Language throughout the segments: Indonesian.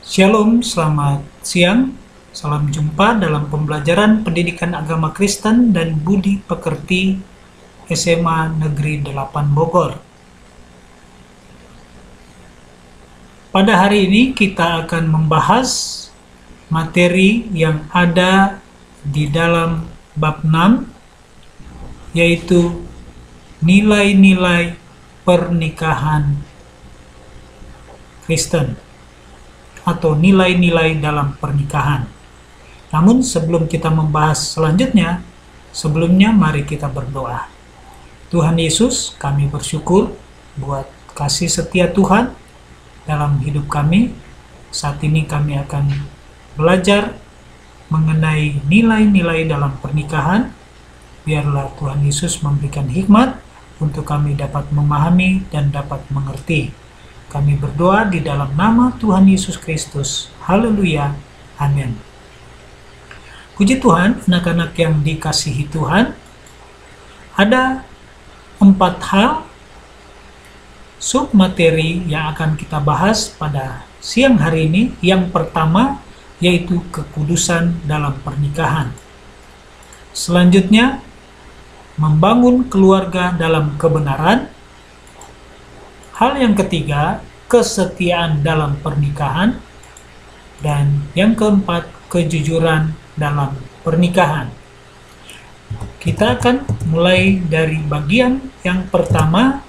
Shalom, selamat siang. Salam jumpa dalam pembelajaran Pendidikan Agama Kristen dan Budi Pekerti SMA Negeri 8 Bogor. Pada hari ini kita akan membahas materi yang ada di dalam bab 6, yaitu nilai-nilai pernikahan Kristen atau nilai-nilai dalam pernikahan. Namun sebelum kita membahas selanjutnya, sebelumnya mari kita berdoa. Tuhan Yesus, kami bersyukur buat kasih setia Tuhan dalam hidup kami. Saat ini kami akan belajar mengenai nilai-nilai dalam pernikahan. Biarlah Tuhan Yesus memberikan hikmat untuk kami dapat memahami dan dapat mengerti. Kami berdoa di dalam nama Tuhan Yesus Kristus. Haleluya. Amin. Puji Tuhan, anak-anak yang dikasihi Tuhan, ada 4 hal submateri yang akan kita bahas pada siang hari ini. Yang pertama yaitu kekudusan dalam pernikahan. Selanjutnya, membangun keluarga dalam kebenaran. Hal yang ketiga, kesetiaan dalam pernikahan. Dan yang keempat, kejujuran dalam pernikahan. Kita akan mulai dari bagian yang pertama,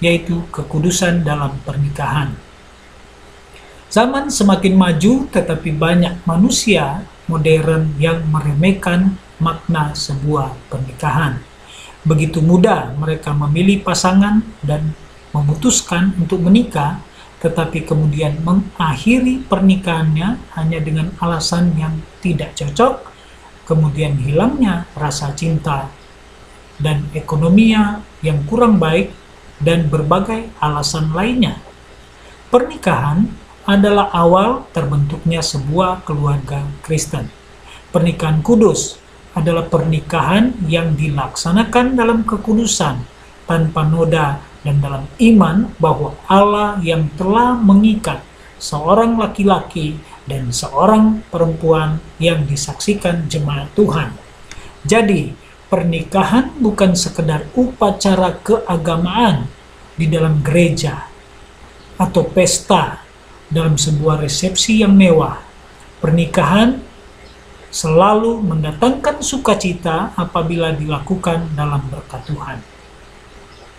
yaitu kekudusan dalam pernikahan. Zaman semakin maju, tetapi banyak manusia modern yang meremehkan makna sebuah pernikahan. Begitu mudah mereka memilih pasangan dan memutuskan untuk menikah, tetapi kemudian mengakhiri pernikahannya hanya dengan alasan yang tidak cocok, kemudian hilangnya rasa cinta, dan ekonominya yang kurang baik, dan berbagai alasan lainnya. Pernikahan adalah awal terbentuknya sebuah keluarga Kristen. Pernikahan kudus adalah pernikahan yang dilaksanakan dalam kekudusan, tanpa noda, dan dalam iman bahwa Allah yang telah mengikat seorang laki-laki dan seorang perempuan yang disaksikan jemaat Tuhan. Jadi, pernikahan bukan sekedar upacara keagamaan di dalam gereja atau pesta dalam sebuah resepsi yang mewah. Pernikahan selalu mendatangkan sukacita apabila dilakukan dalam berkat Tuhan.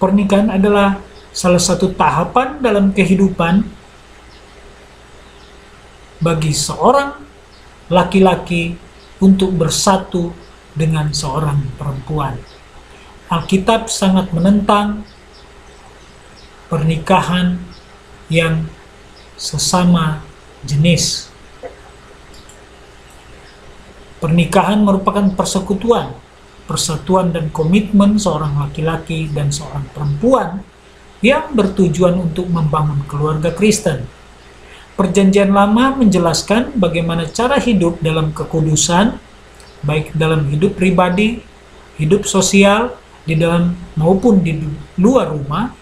Pernikahan adalah salah satu tahapan dalam kehidupan bagi seorang laki-laki untuk bersatu dengan seorang perempuan. Alkitab sangat menentang pernikahan yang sesama jenis. Pernikahan merupakan persatuan dan komitmen seorang laki-laki dan seorang perempuan yang bertujuan untuk membangun keluarga Kristen. Perjanjian Lama menjelaskan bagaimana cara hidup dalam kekudusan, baik dalam hidup pribadi, hidup sosial, di dalam maupun di luar rumah,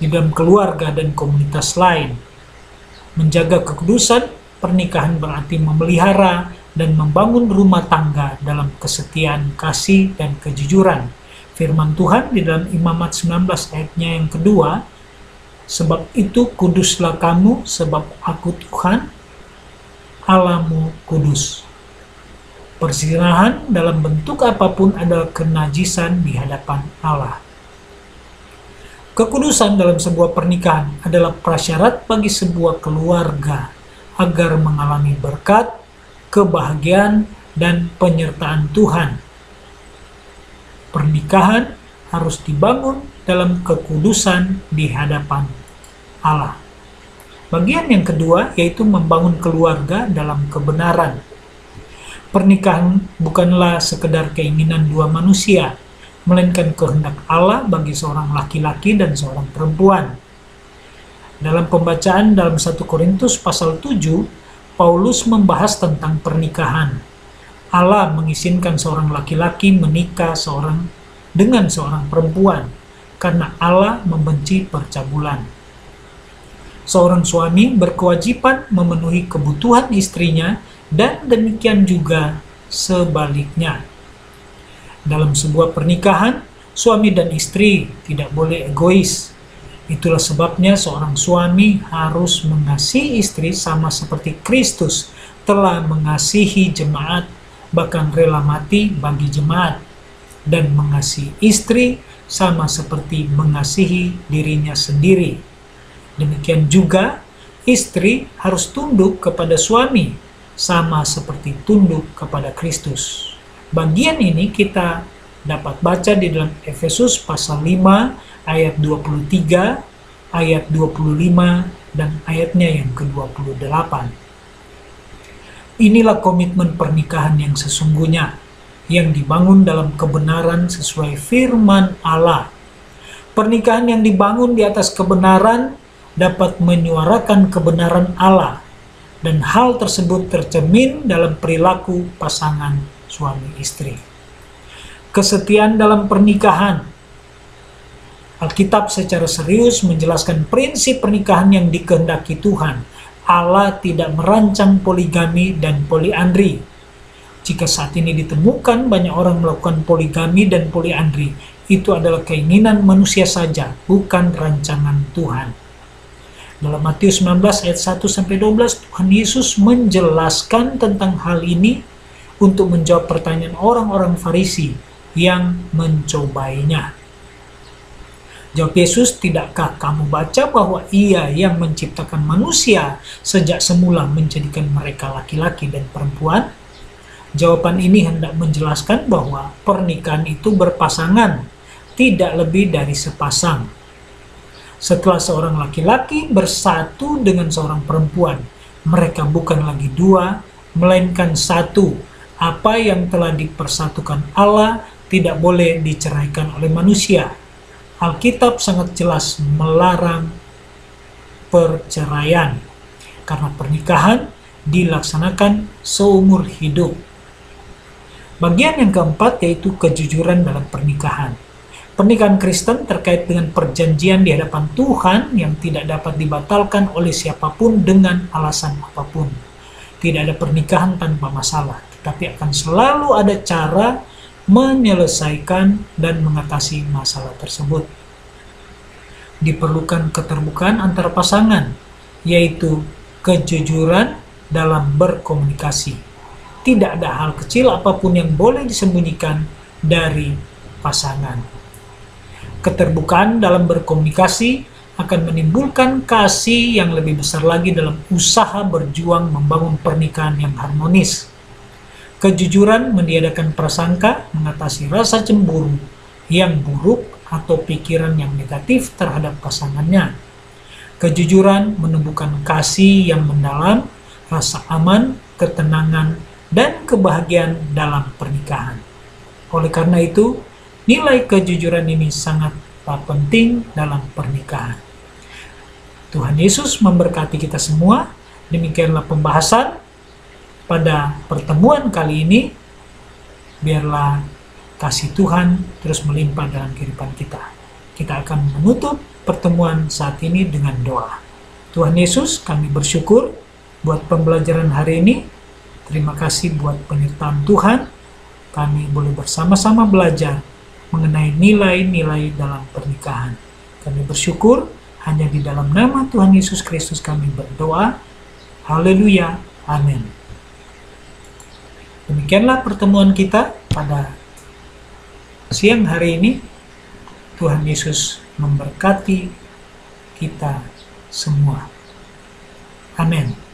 di dalam keluarga dan komunitas lain. Menjaga kekudusan pernikahan berarti memelihara dan membangun rumah tangga dalam kesetiaan, kasih, dan kejujuran. Firman Tuhan di dalam Imamat 19 ayatnya yang kedua, sebab itu kuduslah kamu, sebab aku Tuhan, Allahmu kudus. Perzinahan dalam bentuk apapun adalah kenajisan di hadapan Allah. Kekudusan dalam sebuah pernikahan adalah prasyarat bagi sebuah keluarga agar mengalami berkat, kebahagiaan, dan penyertaan Tuhan. Pernikahan harus dibangun dalam kekudusan di hadapan Allah. Bagian yang kedua yaitu membangun keluarga dalam kebenaran. Pernikahan bukanlah sekedar keinginan dua manusia, melainkan kehendak Allah bagi seorang laki-laki dan seorang perempuan. Dalam pembacaan dalam 1 Korintus pasal 7, Paulus membahas tentang pernikahan. Allah mengizinkan seorang laki-laki menikah dengan seorang perempuan karena Allah membenci percabulan. Seorang suami berkewajiban memenuhi kebutuhan istrinya dan demikian juga sebaliknya. Dalam sebuah pernikahan, suami dan istri tidak boleh egois. Itulah sebabnya seorang suami harus mengasihi istri sama seperti Kristus telah mengasihi jemaat, bahkan rela mati bagi jemaat, dan mengasihi istri sama seperti mengasihi dirinya sendiri. Demikian juga istri harus tunduk kepada suami sama seperti tunduk kepada Kristus. Bagian ini kita dapat baca di dalam Efesus pasal 5 ayat 23, ayat 25, dan ayatnya yang ke-28. Inilah komitmen pernikahan yang sesungguhnya, yang dibangun dalam kebenaran sesuai firman Allah. Pernikahan yang dibangun di atas kebenaran dapat menyuarakan kebenaran Allah, dan hal tersebut tercermin dalam perilaku pasangan suami istri. Kesetiaan dalam pernikahan. Alkitab secara serius menjelaskan prinsip pernikahan yang dikehendaki Tuhan. Allah tidak merancang poligami dan poliandri. Jika saat ini ditemukan banyak orang melakukan poligami dan poliandri, itu adalah keinginan manusia saja, bukan rancangan Tuhan. Dalam Matius 19 ayat 1-12, Tuhan Yesus menjelaskan tentang hal ini untuk menjawab pertanyaan orang-orang Farisi yang mencobainya. Jawab Yesus, tidakkah kamu baca bahwa Ia yang menciptakan manusia sejak semula menjadikan mereka laki-laki dan perempuan? Jawaban ini hendak menjelaskan bahwa pernikahan itu berpasangan, tidak lebih dari sepasang. Setelah seorang laki-laki bersatu dengan seorang perempuan, mereka bukan lagi dua, melainkan satu. Apa yang telah dipersatukan Allah tidak boleh diceraikan oleh manusia. Alkitab sangat jelas melarang perceraian, karena pernikahan dilaksanakan seumur hidup. Bagian yang keempat yaitu kejujuran dalam pernikahan. Pernikahan Kristen terkait dengan perjanjian di hadapan Tuhan yang tidak dapat dibatalkan oleh siapapun dengan alasan apapun. Tidak ada pernikahan tanpa masalah, tetapi akan selalu ada cara menyelesaikan dan mengatasi masalah tersebut. Diperlukan keterbukaan antar pasangan, yaitu kejujuran dalam berkomunikasi. Tidak ada hal kecil apapun yang boleh disembunyikan dari pasangan. Keterbukaan dalam berkomunikasi akan menimbulkan kasih yang lebih besar lagi dalam usaha berjuang membangun pernikahan yang harmonis. Kejujuran meniadakan prasangka, mengatasi rasa cemburu yang buruk atau pikiran yang negatif terhadap pasangannya. Kejujuran menumbuhkan kasih yang mendalam, rasa aman, ketenangan, dan kebahagiaan dalam pernikahan. Oleh karena itu, nilai kejujuran ini sangat penting dalam pernikahan. Tuhan Yesus memberkati kita semua. Demikianlah pembahasan pada pertemuan kali ini. Biarlah kasih Tuhan terus melimpah dalam kehidupan kita. Kita akan menutup pertemuan saat ini dengan doa. Tuhan Yesus, kami bersyukur buat pembelajaran hari ini. Terima kasih buat penyertaan Tuhan. Kami boleh bersama-sama belajar mengenai nilai-nilai dalam pernikahan. Kami bersyukur hanya di dalam nama Tuhan Yesus Kristus kami berdoa. Haleluya. Amin. Demikianlah pertemuan kita pada siang hari ini. Tuhan Yesus memberkati kita semua. Amin.